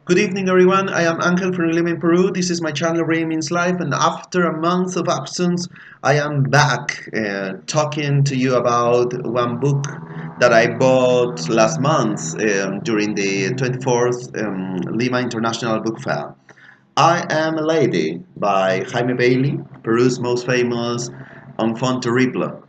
Good evening, everyone. I am Angel from Lima in Peru. This is my channel Raymond's Life, and after a month of absence, I am back talking to you about one book that I bought last month during the 24th Lima International Book Fair. I Am a Lady by Jaime Bailey, Peru's most famous enfant terrible.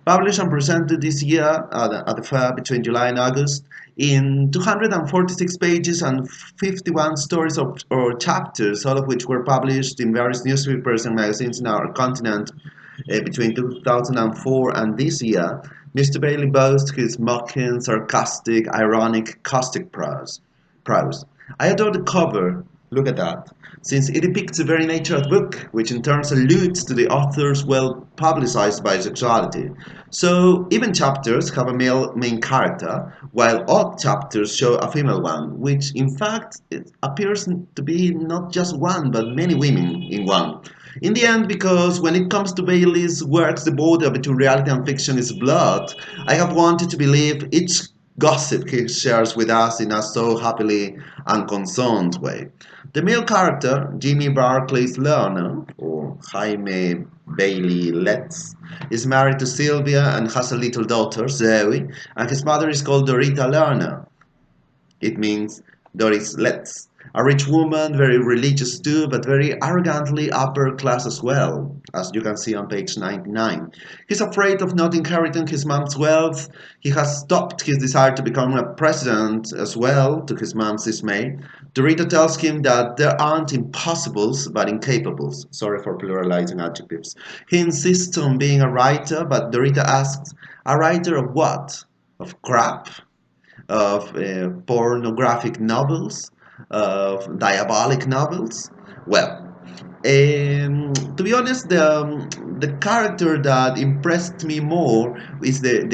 Published and presented this year at the fair between July and August in 246 pages and 51 stories or chapters, all of which were published in various newspapers and magazines in our continent between 2004 and this year. Mr. Bailey boasts his mocking, sarcastic, ironic, caustic prose. I adore the cover. Look at that. Since it depicts the very nature of the book, which in turn alludes to the author's well publicized bisexuality. So, even chapters have a male main character, while odd chapters show a female one, which in fact it appears to be not just one, but many women in one. In the end, because when it comes to Bailey's works, the border between reality and fiction is blurred, I have wanted to believe each gossip he shares with us in a so happily unconcerned way. The male character, Jimmy Barclays Lerner, or Jaime Bailey Letts, is married to Sylvia and has a little daughter, Zoe, and his mother is called Dorita Lerner. It means Doris Letts. A rich woman, very religious too, but very arrogantly upper class as well, as you can see on page 99. He's afraid of not inheriting his mom's wealth. He has stopped his desire to become a president as well, to his mom's dismay. Dorita tells him that there aren't impossibles, but incapables. Sorry for pluralizing adjectives. He insists on being a writer, but Dorita asks, a writer of what? Of crap? Of pornographic novels, of diabolic novels. Well, to be honest, the character that impressed me more is the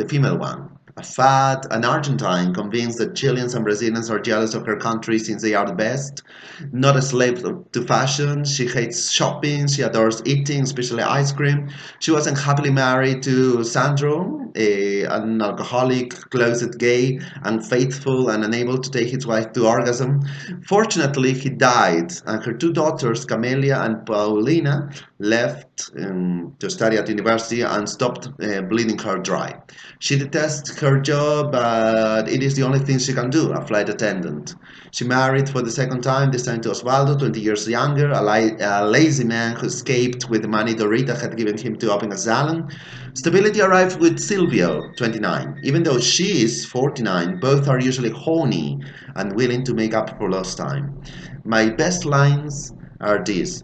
female one. A fat, an Argentine convinced that Chileans and Brazilians are jealous of her country since they are the best. Not a slave to fashion, she hates shopping, she adores eating, especially ice cream. She was unhappily married to Sandro, an alcoholic, closet gay, unfaithful, and unable to take his wife to orgasm. Fortunately, he died, and her two daughters, Camelia and Paulina, left to study at university and stopped bleeding her dry. She detests her job, but it is the only thing she can do, a flight attendant. She married for the second time, this time to Osvaldo, 20 years younger, a lazy man who escaped with the money Dorita had given him to open a salon. Stability arrived with Silvio, 29. Even though she is 49, both are usually horny and willing to make up for lost time. My best lines are these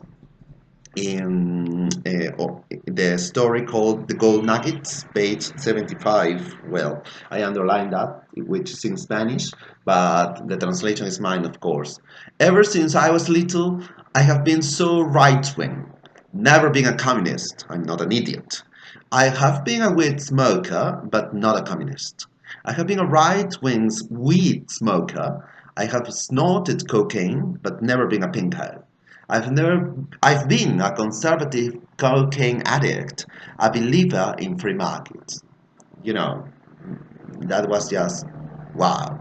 in the story called The Gold Nuggets, page 75. Well, I underlined that, which is in Spanish, but the translation is mine, of course. Ever since I was little, I have been so right wing. Never been a communist. I'm not an idiot. I have been a weed smoker, but not a communist. I have been a right wing weed smoker. I have snorted cocaine, but never been a pinkhead. I've been a conservative cocaine addict, a believer in free markets. You know, that was just wow.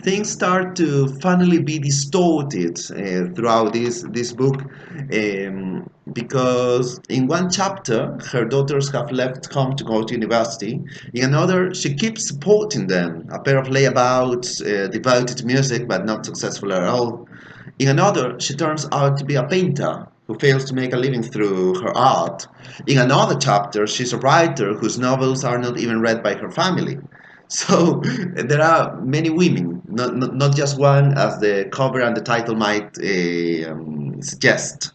Things start to finally be distorted throughout this book because in one chapter her daughters have left home to go to university. In another, she keeps supporting them, a pair of layabouts devoted to music but not successful at all. In another, she turns out to be a painter who fails to make a living through her art. In another chapter, she's a writer whose novels are not even read by her family. So there are many women, not just one, as the cover and the title might suggest.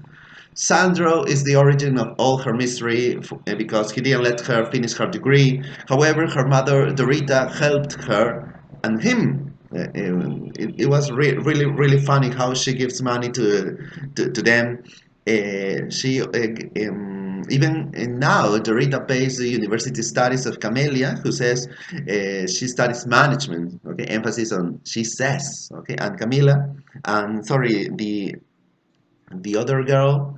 Sandro is the origin of all her misery because he didn't let her finish her degree. However, her mother Dorita helped her and him. It was really funny how she gives money to them. She even now Dorita pays the university studies of Camelia, who says she studies management. Okay, emphasis on she says. Okay, and Camila, and sorry, the other girl.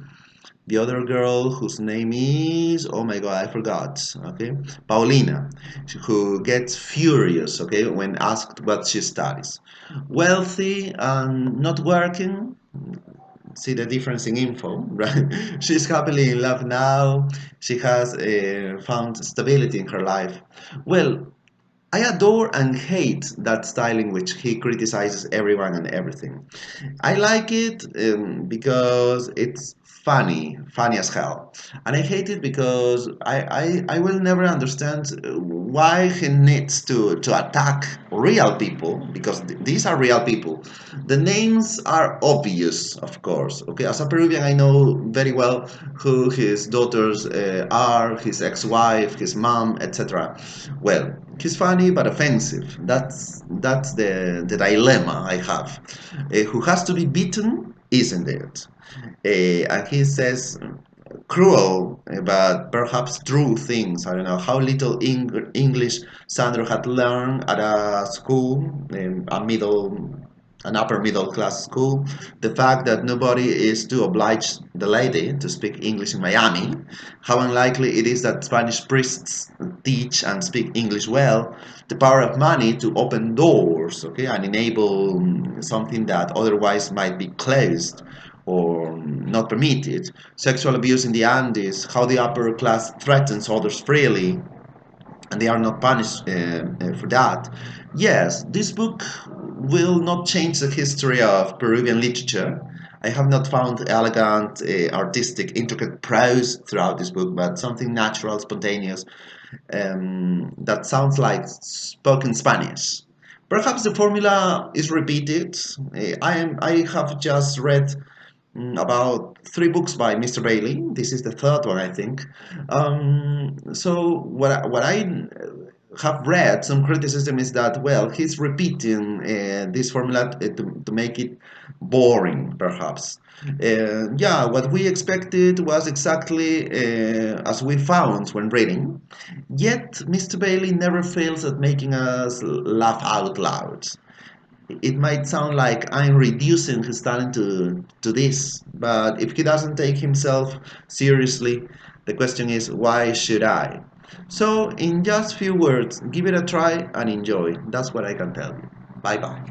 The other girl whose name is, oh my god, I forgot, okay, Paulina, who gets furious, okay, when asked what she studies. Wealthy and not working, see the difference in info, right? She's happily in love now. She has found stability in her life. Well, I adore and hate that style in which he criticizes everyone and everything. I like it because it's funny as hell. And I hate it because I will never understand why he needs to attack real people, because these are real people. The names are obvious, of course. Okay, as a Peruvian, I know very well who his daughters are, his ex-wife, his mom, etc. Well, he's funny but offensive. That's the dilemma I have. Who has to be beaten, isn't it? And he says cruel but perhaps true things. I don't know how little English Sandro had learned at a school, an upper middle class school. The fact that nobody is to oblige the lady to speak English in Miami. How unlikely it is that Spanish priests teach and speak English well. The power of money to open doors, okay, and enable something that otherwise might be closed or not permitted. Sexual abuse in the Andes, how the upper class threatens others freely, and they are not punished for that. Yes, this book will not change the history of Peruvian literature. I have not found elegant, artistic, intricate prose throughout this book, but something natural, spontaneous, that sounds like spoken Spanish. Perhaps the formula is repeated. I have just read about three books by Mr. Bailey. This is the third one, I think. So what I have read some criticism is that, well, he's repeating this formula to make it boring, perhaps. Yeah, what we expected was exactly as we found when reading. Yet Mr. Bailey never fails at making us laugh out loud. It might sound like I'm reducing his talent to this, but if he doesn't take himself seriously, the question is, why should I? So, in just few words, give it a try and enjoy. That's what I can tell you. Bye bye.